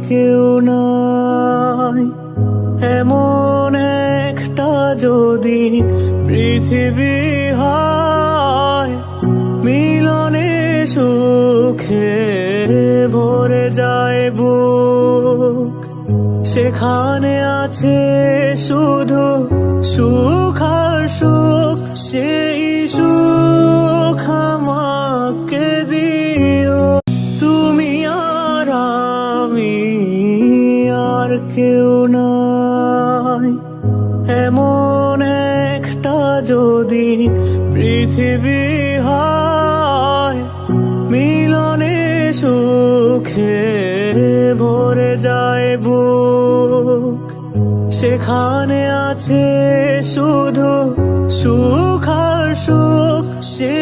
কেউ নাই। এমন একটা যদি পৃথিবী হয়, মিলনে সুখে ভরে যায় বুক। সেখানে আছে শুধু সুখ আর সুখ, সেই সুখ আমাকে দিও। তুমি আর আমি আর কেউ নাই। এমন একটা যদি পৃথিবী হয়, মিলনে সুখে ভরে যায় বুক। সেখানে আছে শুধু সুখ আর সুখ, সে